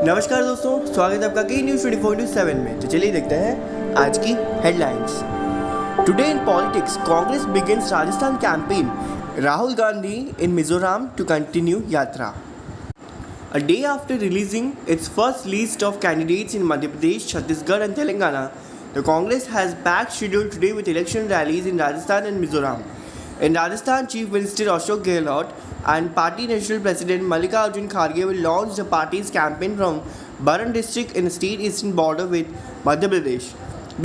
नमस्कार दोस्तों, स्वागत है आपका की न्यूज़ 24/7 में। तो चलिए देखते हैं आज की headlines. Today in politics, Congress begins Rajasthan campaign, Rahul Gandhi in Mizoram to continue yatra. A day after releasing its first list of candidates in Madhya Pradesh, Chhattisgarh and Telangana, the Congress has packed schedule today with election rallies in Rajasthan and Mizoram. In Rajasthan, Chief Minister Ashok Gehlot and Party National President Mallikarjun Kharge will launch the party's campaign from Baran district in the state eastern border with Madhya Pradesh.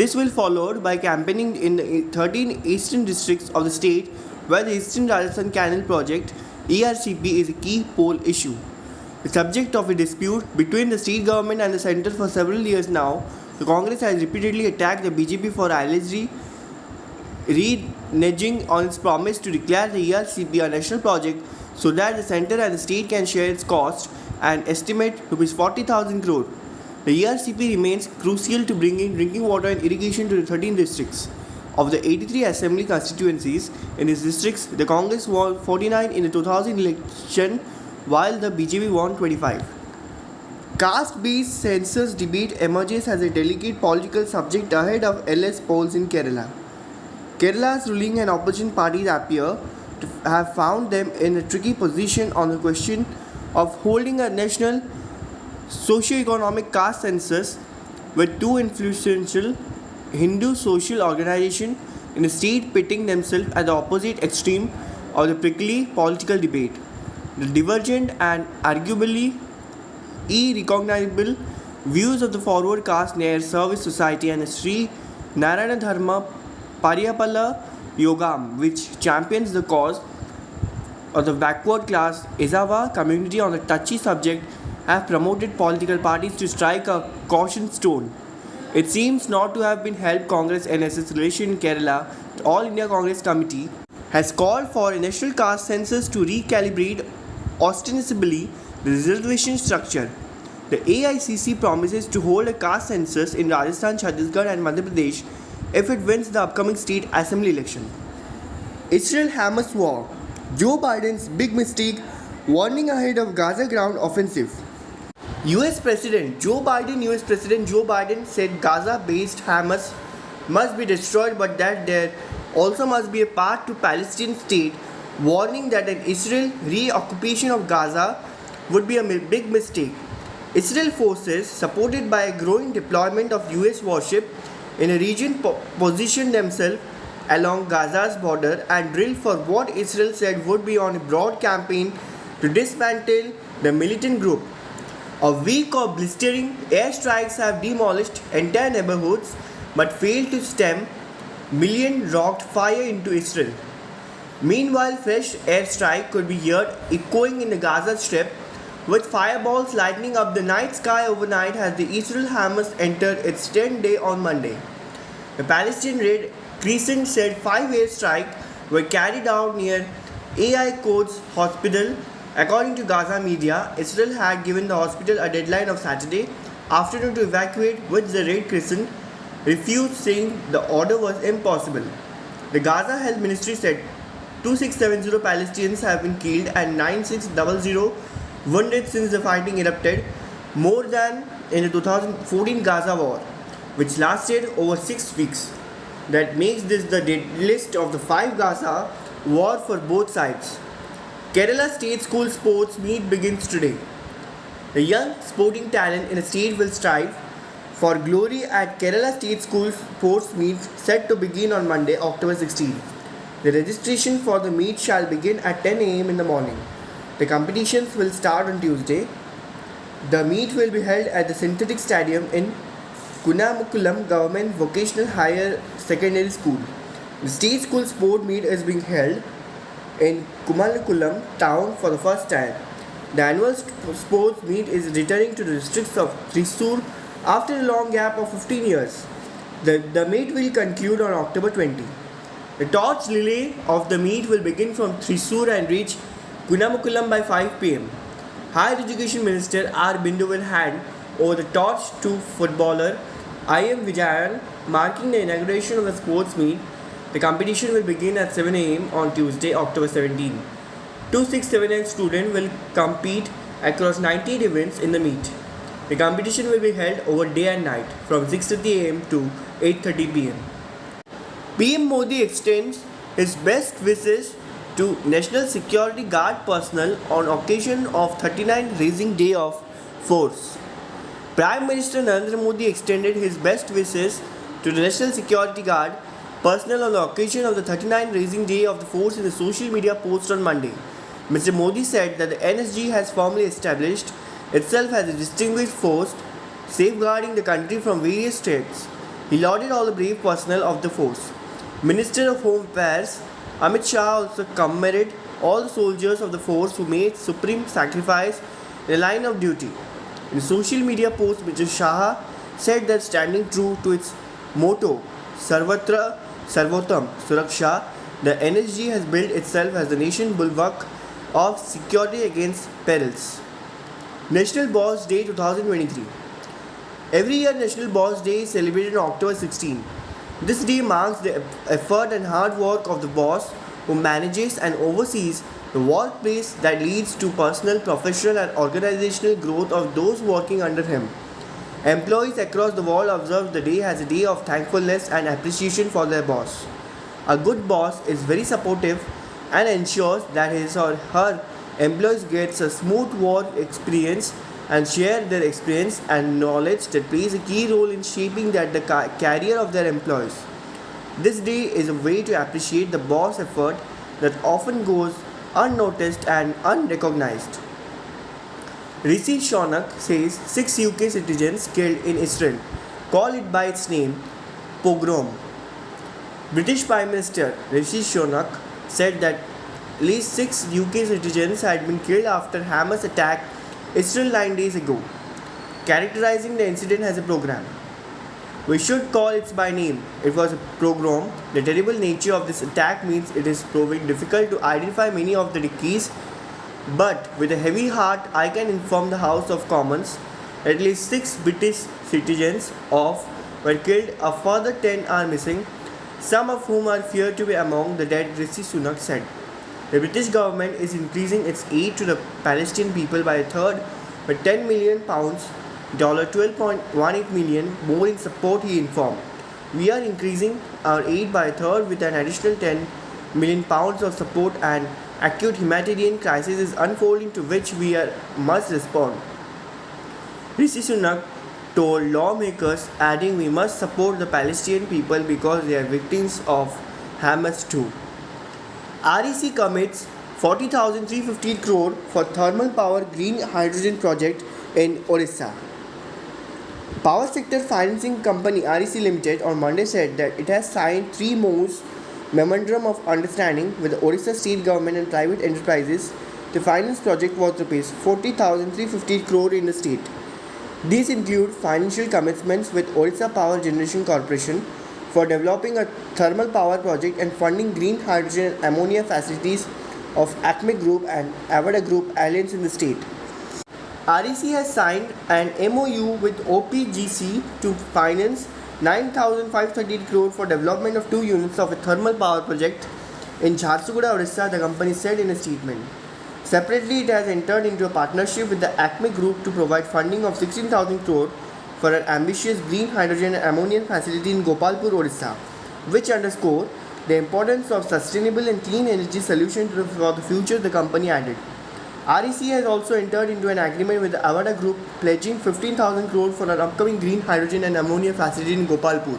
This will be followed by campaigning in the 13 eastern districts of the state where the Eastern Rajasthan Canal Project (ERCP) is a key poll issue. The subject of a dispute between the state government and the centre for several years now, the Congress has repeatedly attacked the BJP for allegedly reneging on its promise to declare the ERCP a national project so that the centre and the state can share its cost and estimate Rs 40,000 crore. The ERCP remains crucial to bringing drinking water and irrigation to the 13 districts. Of the 83 assembly constituencies in these districts, the Congress won 49 in the 2000 election while the BJP won 25. Caste-based census debate emerges as a delicate political subject ahead of LS polls in Kerala. Kerala's ruling and opposition parties appear to have found them in a tricky position on the question of holding a national socio-economic caste census with two influential Hindu social organizations in the state pitting themselves at the opposite extreme of the prickly political debate. The divergent and arguably irreconcilable views of the forward caste near service society and the Sri Narayana Dharma Paryapala Yogam, which champions the cause of the backward class Ezava community on the touchy subject, have promoted political parties to strike a caution stone. It seems not to have been helped. Congress NSS relation in Kerala, the All India Congress Committee, has called for a national caste census to recalibrate ostensibly the reservation structure. The AICC promises to hold a caste census in Rajasthan, Chhattisgarh and Madhya Pradesh if it wins the upcoming state assembly election. Israel-Hamas war, Joe Biden's big mistake, warning ahead of Gaza ground offensive. US President Joe Biden said Gaza-based Hamas must be destroyed, but that there also must be a path to Palestinian state, warning that an Israel reoccupation of Gaza would be a big mistake. Israel forces, supported by a growing deployment of US warship in a region, positioned themselves along Gaza's border and drilled for what Israel said would be on a broad campaign to dismantle the militant group. A week of blistering airstrikes have demolished entire neighborhoods but failed to stem million-rocked fire into Israel. Meanwhile, fresh airstrike could be heard echoing in the Gaza Strip, with fireballs lighting up the night sky overnight as the Israel-Hamas entered its 10th day on Monday. The Palestinian Red Crescent said 5 airstrikes were carried out near AI Quds Hospital. According to Gaza media, Israel had given the hospital a deadline of Saturday afternoon to evacuate, which the Red Crescent refused, saying the order was impossible. The Gaza Health Ministry said 2670 Palestinians have been killed and 9600 wounded since the fighting erupted, more than in the 2014 Gaza war, which lasted over 6 weeks. That makes this the deadliest of the 5 Gaza war for both sides. Kerala State School Sports Meet begins today. The young sporting talent in the state will strive for glory at Kerala State School Sports Meet, set to begin on Monday, October 16. The registration for the meet shall begin at 10 a.m. in the morning. The competitions will start on Tuesday. The meet will be held at the Synthetic Stadium in Kunamukulam Government Vocational Higher Secondary School. The State School Sport Meet is being held in Kumalukulam town for the first time. The annual sports meet is returning to the districts of Thrissur after a long gap of 15 years. The meet will conclude on October 20. The torch relay of the meet will begin from Thrissur and reach Kunamukulam by 5 pm. Higher Education Minister R. Bindu will hand over the torch to footballer I.M. Vijayan, marking the inauguration of the sports meet. The competition will begin at 7 am on Tuesday, October 17. 2679 students will compete across 19 events in the meet. The competition will be held over day and night from 6:30 a.m. to 8:30 p.m. PM Modi extends his best wishes to National Security Guard personnel on occasion of 39th Raising Day of Force. Prime Minister Narendra Modi extended his best wishes to the National Security Guard personnel on the occasion of the 39th Raising Day of the Force in a social media post on Monday. Mr. Modi said that the NSG has firmly established itself as a distinguished force, safeguarding the country from various threats. He lauded all the brave personnel of the force. Minister of Home Affairs Amit Shah also commemorated all the soldiers of the force who made supreme sacrifice in the line of duty. In a social media post, Mr. Shah said that standing true to its motto, Sarvatra Sarvotam Suraksha, the NSG has built itself as the nation bulwark of security against perils. National Boss Day 2023. Every year, National Boss Day is celebrated on October 16. This day marks the effort and hard work of the boss who manages and oversees the workplace that leads to personal, professional, and organizational growth of those working under him. Employees across the world observe the day as a day of thankfulness and appreciation for their boss. A good boss is very supportive and ensures that his or her employees get a smooth work experience and share their experience and knowledge that plays a key role in shaping the career of their employees. This day is a way to appreciate the boss' effort that often goes unnoticed and unrecognized. Rishi Sunak says 6 UK citizens killed in Israel. Call it by its name, pogrom. British Prime Minister Rishi Sunak said that at least 6 UK citizens had been killed after Hamas attacked Israel 9 days ago, characterizing the incident as a program. We should call it by name. It was a pogrom. The terrible nature of this attack means it is proving difficult to identify many of the keys, but with a heavy heart I can inform the House of Commons at least 6 British citizens were killed, a further 10 are missing, some of whom are feared to be among the dead, Rishi Sunak said. The British government is increasing its aid to the Palestinian people by a third, with £10 million, $12.18 million more in support, he informed. We are increasing our aid by a third with an additional £10 million of support. An acute humanitarian crisis is unfolding to which we must respond. Rishi Sunak told lawmakers, adding, we must support the Palestinian people because they are victims of Hamas too. REC commits 40,350 crore for thermal power green hydrogen project in Orissa. Power sector financing company REC Limited on Monday said that it has signed 3 more memorandum of understanding with the Orissa state government and private enterprises to finance project worth rupees 40,350 crore in the state. These include financial commitments with Orissa Power Generation Corporation for developing a thermal power project and funding green hydrogen and ammonia facilities of Acme Group and Avada Group alliance in the state. REC has signed an MOU with OPGC to finance 9,530 crore for development of 2 units of a thermal power project in Jharsuguda, Orissa, the company said in a statement. Separately, it has entered into a partnership with the Acme Group to provide funding of 16,000 crore for an ambitious green hydrogen and ammonia facility in Gopalpur, Orissa, which underscore the importance of sustainable and clean energy solutions for the future, the company added. REC has also entered into an agreement with the Avada Group pledging 15,000 crore for an upcoming green hydrogen and ammonia facility in Gopalpur.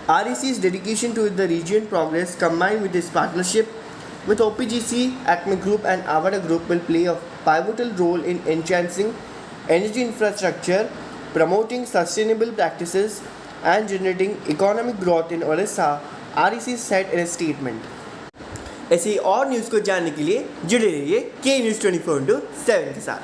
REC's dedication to the region progress combined with its partnership with OPGC, Acme Group and Avada Group will play a pivotal role in enhancing energy infrastructure, promoting sustainable practices and generating economic growth in Orissa, REC said in a statement. ऐसे और news को जानने के लिए जुड़े रहिए के news 24/7 के साथ।